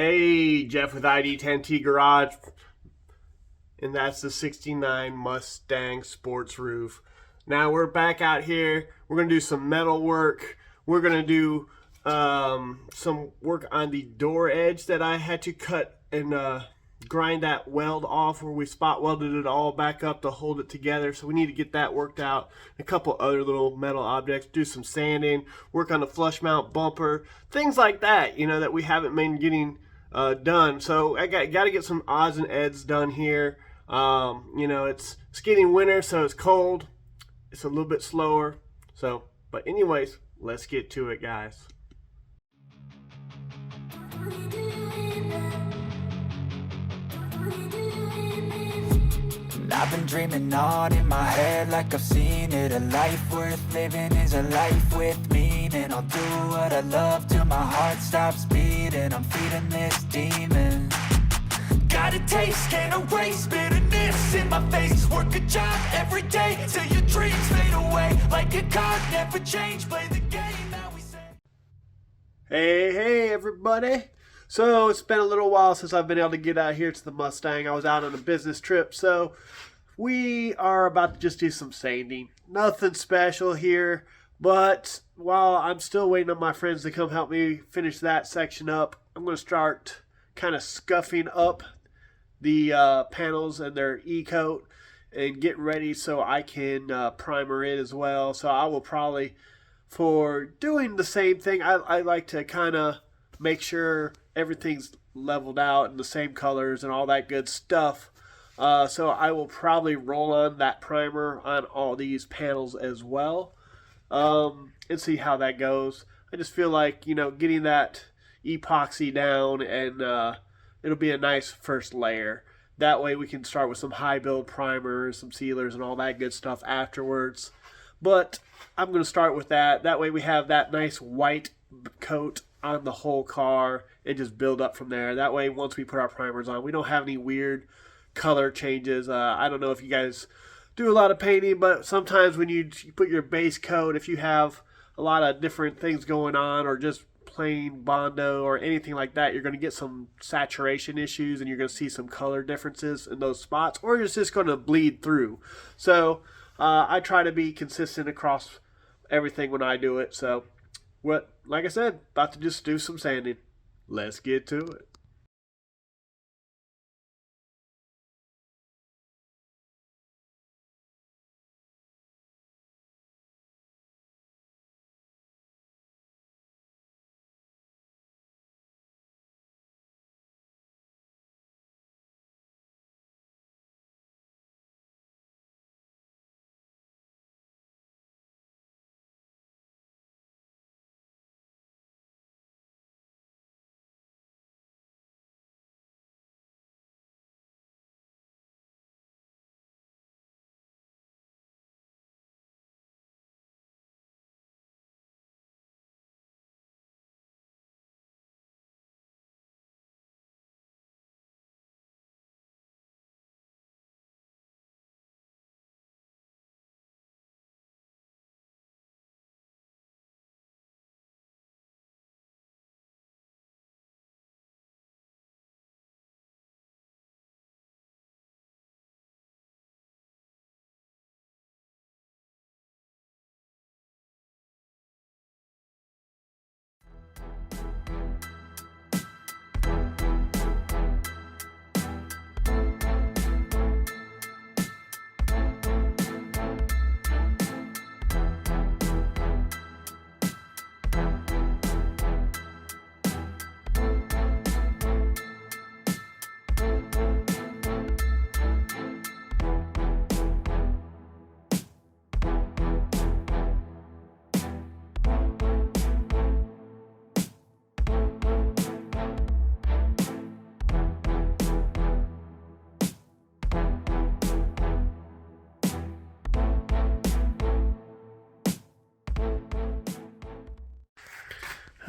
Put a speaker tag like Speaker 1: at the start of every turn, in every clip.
Speaker 1: Hey, Jeff with ID10T Garage, and that's the 69 Mustang sports roof. Now we're back out here. We're going to do some metal work. We're going to do some work on the door edge that I had to cut and grind that weld off where we spot welded it all back up to hold it together. So we need to get that worked out. A couple other little metal objects, do some sanding, work on the flush mount bumper, things like that, you know, that we haven't been getting done. So I got to get some odds and ends done here. You know, it's getting winter, so it's cold. It's a little bit slower. So, but anyways, let's get to it, guys.
Speaker 2: I've been dreaming on in my head like I've seen it. A life worth living is a life with meaning. I'll do what I love till my heart stops beating. I'm feeding this demon. Got a taste, can't erase bitterness in my face. Work a job every day till your dreams fade away. Like a card, never change, play the game that we say.
Speaker 1: Hey everybody. So it's been a little while since I've been able to get out here to the Mustang. I was out on a business trip, so we are about to just do some sanding. Nothing special here, but while I'm still waiting on my friends to come help me finish that section up, I'm going to start kind of scuffing up the panels and their E-coat and get ready so I can primer it as well. So I will probably, for doing the same thing, I like to kind of make sure everything's leveled out and the same colors and all that good stuff. So I will probably roll on that primer on all these panels as well, and see how that goes. I just feel like, you know, getting that epoxy down and it'll be a nice first layer. That way we can start with some high build primers, some sealers and all that good stuff afterwards. But I'm going to start with that. That way we have that nice white coat on the whole car and just build up from there. That way once we put our primers on, we don't have any weird color changes. I don't know if you guys do a lot of painting, but sometimes when you put your base coat, if you have a lot of different things going on or just plain Bondo or anything like that, you're going to get some saturation issues and you're going to see some color differences in those spots, or it's just going to bleed through. So I try to be consistent across everything when I do it. So like I said, about to just do some sanding. Let's get to it.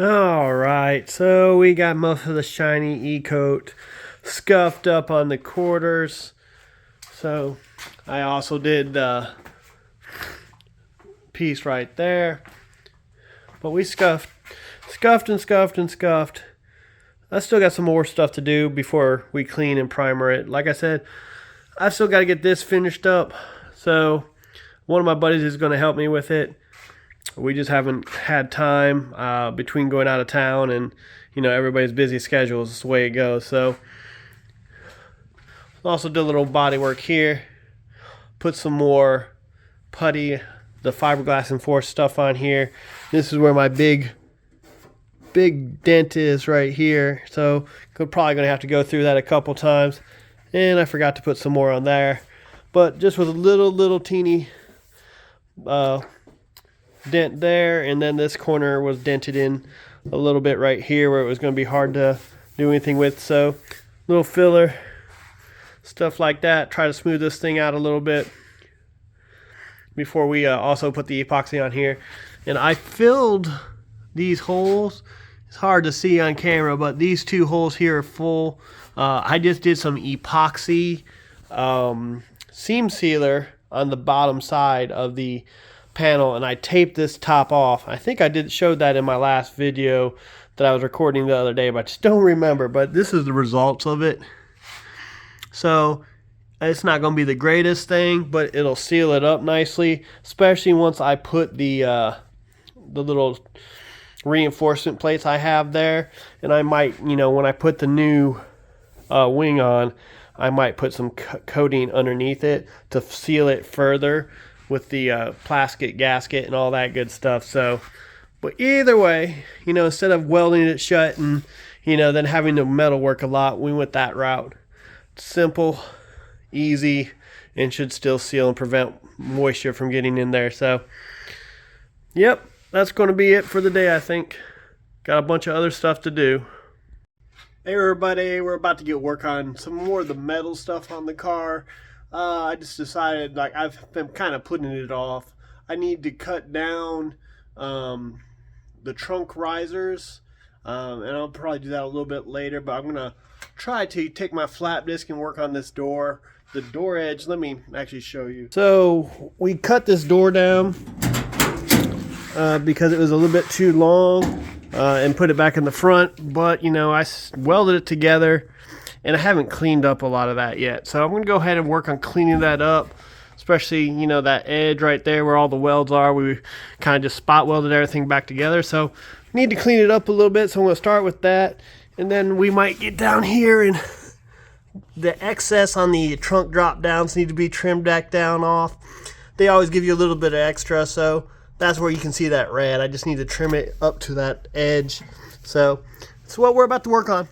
Speaker 1: All right, so we got most of the shiny E-coat scuffed up on the quarters. So I also did the piece right there. But we scuffed I still got some more stuff to do before we clean and primer it. Like I said, I've still got to get this finished up. So one of my buddies is going to help me with it. We just haven't had time between going out of town and, you know, everybody's busy schedules. It's the way it goes. So also did a little body work here. Put some more putty, the fiberglass enforced stuff on here. This is where my big dent is right here. So I'm probably going to have to go through that a couple times. And I forgot to put some more on there. But just with a little teeny dent there. And then this corner was dented in a little bit right here where it was going to be hard to do anything with. So little filler, stuff like that. Try to smooth this thing out a little bit before we also put the epoxy on here. And I filled these holes. It's hard to see on camera, but these two holes here are full. I just did some epoxy seam sealer on the bottom side of the panel, and I taped this top off. I think I showed that in my last video that I was recording the other day, but I just don't remember. But this is the results of it. So it's not going to be the greatest thing, but it'll seal it up nicely, especially once I put the little reinforcement plates I have there. And I might, you know, when I put the new wing on, I might put some coating underneath it to seal it further with the plastic gasket and all that good stuff. So, but either way, you know, instead of welding it shut and, you know, then having the metal work a lot, we went that route. Simple, easy, and should still seal and prevent moisture from getting in there. So, yep, that's going to be it for the day, I think. Got a bunch of other stuff to do. Hey everybody, we're about to get work on some more of the metal stuff on the car. I just decided, like, I've been kind of putting it off. I need to cut down the trunk risers, and I'll probably do that a little bit later, but I'm going to try to take my flap disc and work on this door. The door edge, let me actually show you. So we cut this door down because it was a little bit too long, and put it back in the front, but you know, I welded it together and I haven't cleaned up a lot of that yet. So I'm going to go ahead and work on cleaning that up, especially, you know, that edge right there where all the welds are. We kind of just spot welded everything back together, so need to clean it up a little bit. So I'm going to start with that, and then we might get down here, and the excess on the trunk drop downs need to be trimmed back down off. They always give you a little bit of extra, so that's where you can see that red. I just need to trim it up to that edge. So that's what we're about to work on.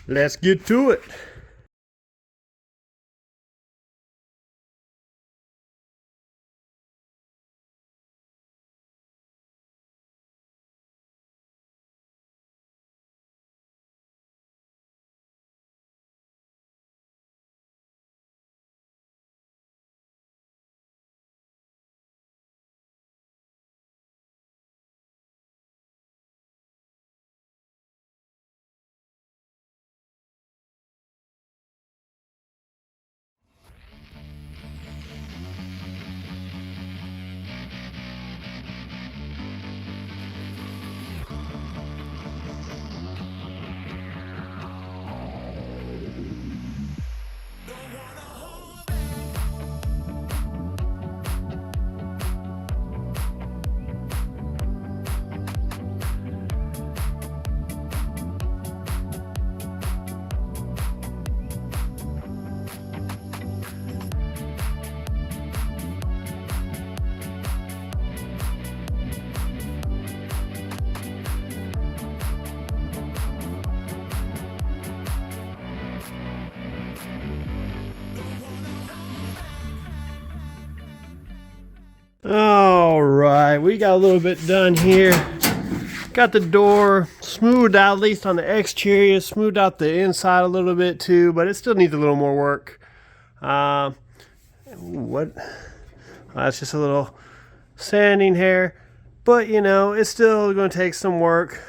Speaker 1: Let's get to it. All right, we got a little bit done here. Got the door smoothed out, at least on the exterior, smoothed out the inside a little bit too, but it still needs a little more work. That's just a little sanding here, but you know, it's still going to take some work.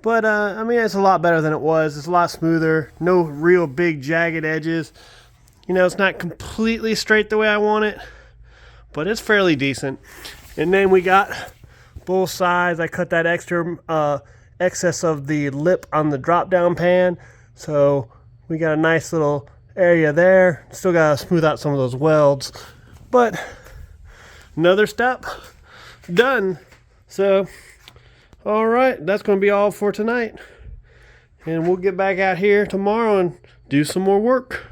Speaker 1: But I mean, it's a lot better than it was. It's a lot smoother, no real big jagged edges. You know, it's not completely straight the way I want it, but it's fairly decent. And then we got both sides. I cut that extra excess of the lip on the drop down pan. So we got a nice little area there. Still got to smooth out some of those welds, but another step done. So all right, that's going to be all for tonight, and we'll get back out here tomorrow and do some more work.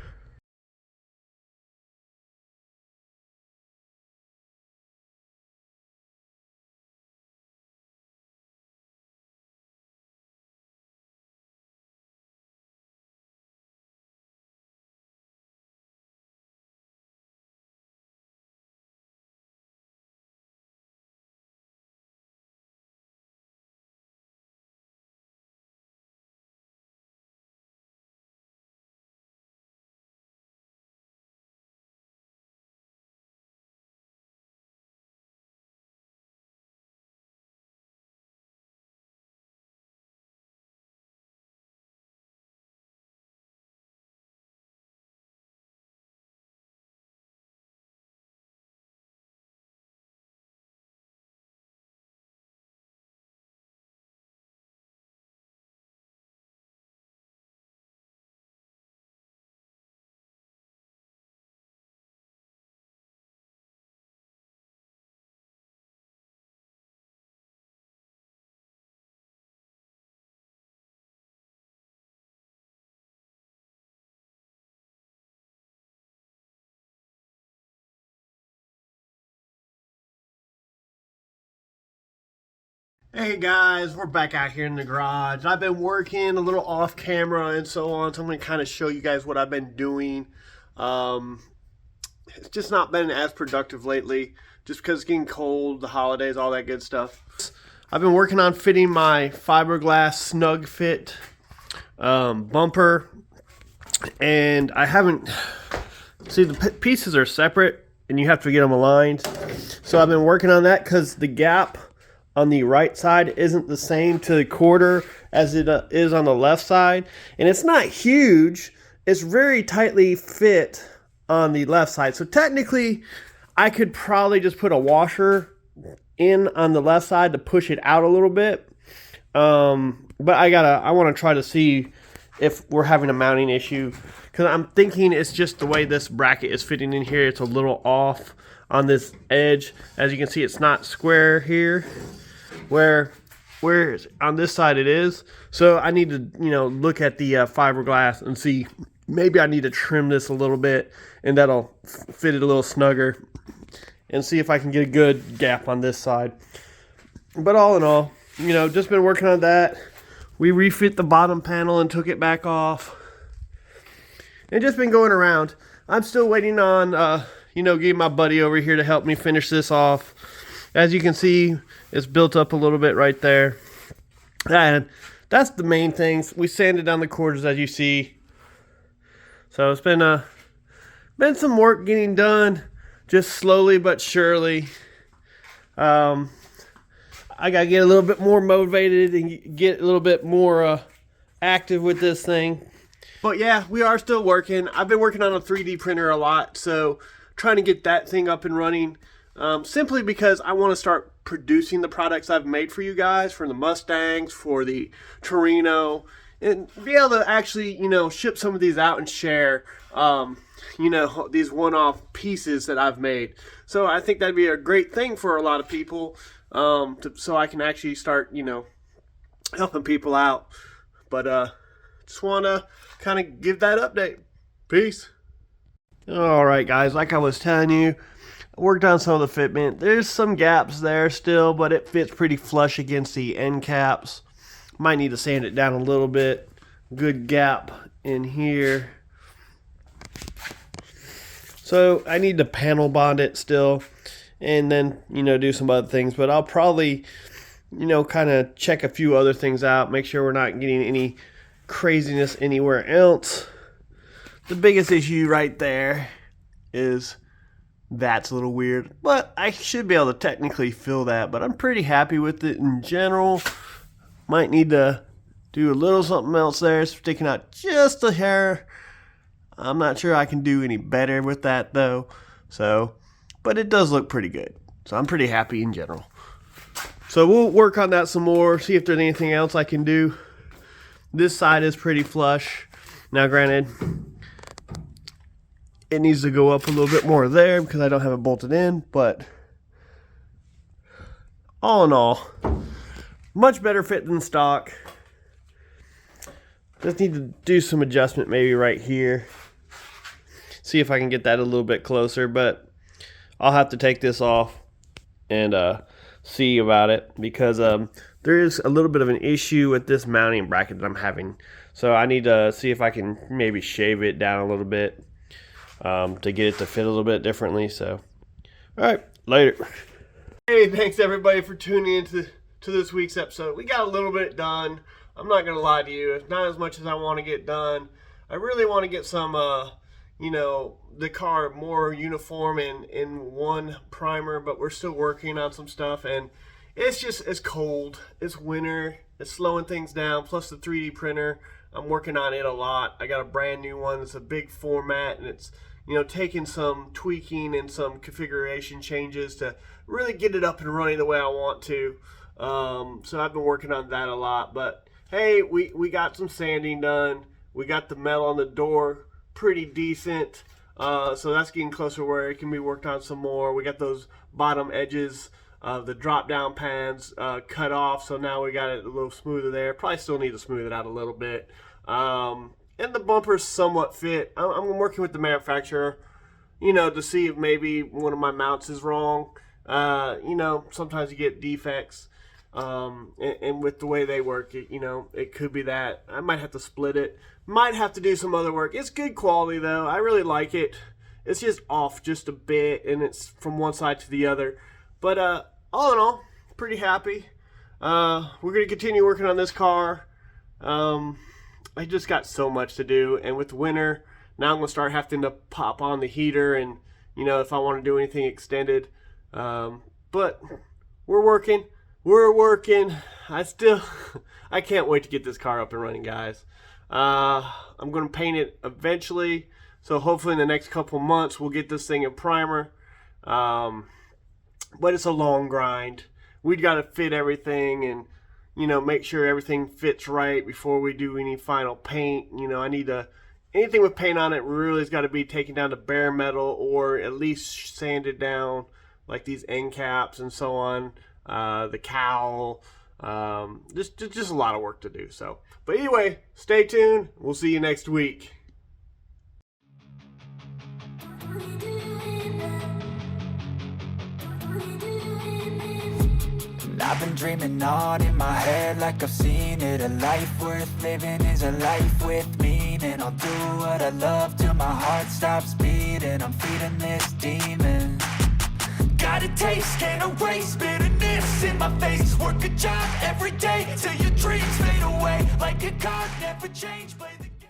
Speaker 1: Hey guys, we're back out here in the garage. I've been working a little off camera and so on, so I'm going to kind of show you guys what I've been doing. It's just not been as productive lately, just because it's getting cold, the holidays, all that good stuff. I've been working on fitting my fiberglass snug fit bumper, and I haven't, see, the pieces are separate and you have to get them aligned. So I've been working on that because the gap on the right side isn't the same to the quarter as it is on the left side. And it's not huge. It's very tightly fit on the left side. So technically, I could probably just put a washer in on the left side to push it out a little bit. But I want to try to see if we're having a mounting issue, because I'm thinking it's just the way this bracket is fitting in here. It's a little off on this edge. As you can see, it's not square here, where on this side it is. So I need to, look at the fiberglass and see, maybe I need to trim this a little bit, and that'll fit it a little snugger, and see if I can get a good gap on this side. But all in all, just been working on that. We refit the bottom panel and took it back off, and just been going around. I'm still waiting on getting my buddy over here to help me finish this off. As you can see, it's built up a little bit right there, and that's the main things. We sanded down the corners, as you see. So it's been some work getting done, just slowly but surely. I gotta get a little bit more motivated and get a little bit more active with this thing. But yeah, we are still working. I've been working on a 3D printer a lot, so trying to get that thing up and running. Simply because I want to start producing the products I've made for you guys, for the Mustangs, for the Torino, and be able to actually, ship some of these out and share, these one-off pieces that I've made. So I think that'd be a great thing for a lot of people, so I can actually start, helping people out. But just want to kind of give that update. Peace. All right, guys, like I was telling you, I worked on some of the fitment. There's some gaps there still, but it fits pretty flush against the end caps. Might need to sand it down a little bit. Good gap in here. So I need to panel bond it still, and then, do some other things. But I'll probably, kind of check a few other things out, make sure we're not getting any craziness anywhere else. The biggest issue right there is that's a little weird, but I should be able to technically fill that. But I'm pretty happy with it in general. Might need to do a little something else there, sticking out just a hair. I'm not sure I can do any better with that though. But it does look pretty good. So I'm pretty happy in general. So So we'll work on that some more, see if there's anything else I can do. This side is pretty flush. Now granted, it needs to go up a little bit more there because I don't have it bolted in, but all in all, much better fit than stock. Just need to do some adjustment maybe right here. See if I can get that a little bit closer, but I'll have to take this off and see about it because there is a little bit of an issue with this mounting bracket that I'm having. So I need to see if I can maybe shave it down a little bit to get it to fit a little bit differently. So, all right, later. Hey, thanks everybody for tuning into this week's episode. We got a little bit done. I'm not gonna lie to you, it's not as much as I want to get done. I really want to get some, you know, the car more uniform in one primer, but we're still working on some stuff, and it's cold, it's winter, it's slowing things down, plus the 3D printer, I'm working on it a lot. I got a brand new one, it's a big format, and it's, you know, taking some tweaking and some configuration changes to really get it up and running the way I want to. So I've been working on that a lot, but hey, we got some sanding done. We got the metal on the door pretty decent. So that's getting closer where it can be worked on some more. We got those bottom edges of the drop down pans cut off. So now we got it a little smoother there. Probably still need to smooth it out a little bit. And the bumpers somewhat fit. I'm working with the manufacturer, you know, to see if maybe one of my mounts is wrong. You know, sometimes you get defects. And with the way they work, you know, it could be that. I might have to split it. Might have to do some other work. It's good quality, though. I really like it. It's just off just a bit, and it's from one side to the other. But all in all, pretty happy. We're going to continue working on this car. I just got so much to do. And with winter, now I'm going to start having to pop on the heater and, you know, if I want to do anything extended. But we're working. We're working. I can't wait to get this car up and running, guys. I'm going to paint it eventually. So hopefully in the next couple months, we'll get this thing in primer. But it's a long grind. We've got to fit everything and, you know, make sure everything fits right before we do any final paint. You know, anything with paint on it really has got to be taken down to bare metal or at least sanded down, like these end caps and so on. The cowl, just a lot of work to do. So, but anyway, stay tuned. We'll see you next week.
Speaker 2: I've been dreaming on in my head like I've seen it. A life worth living is a life with meaning. I'll do what I love till my heart stops beating. I'm feeding this demon. Got a taste, can't erase bitterness in my face. Work a job every day till your dreams fade away. Like a card, never change, but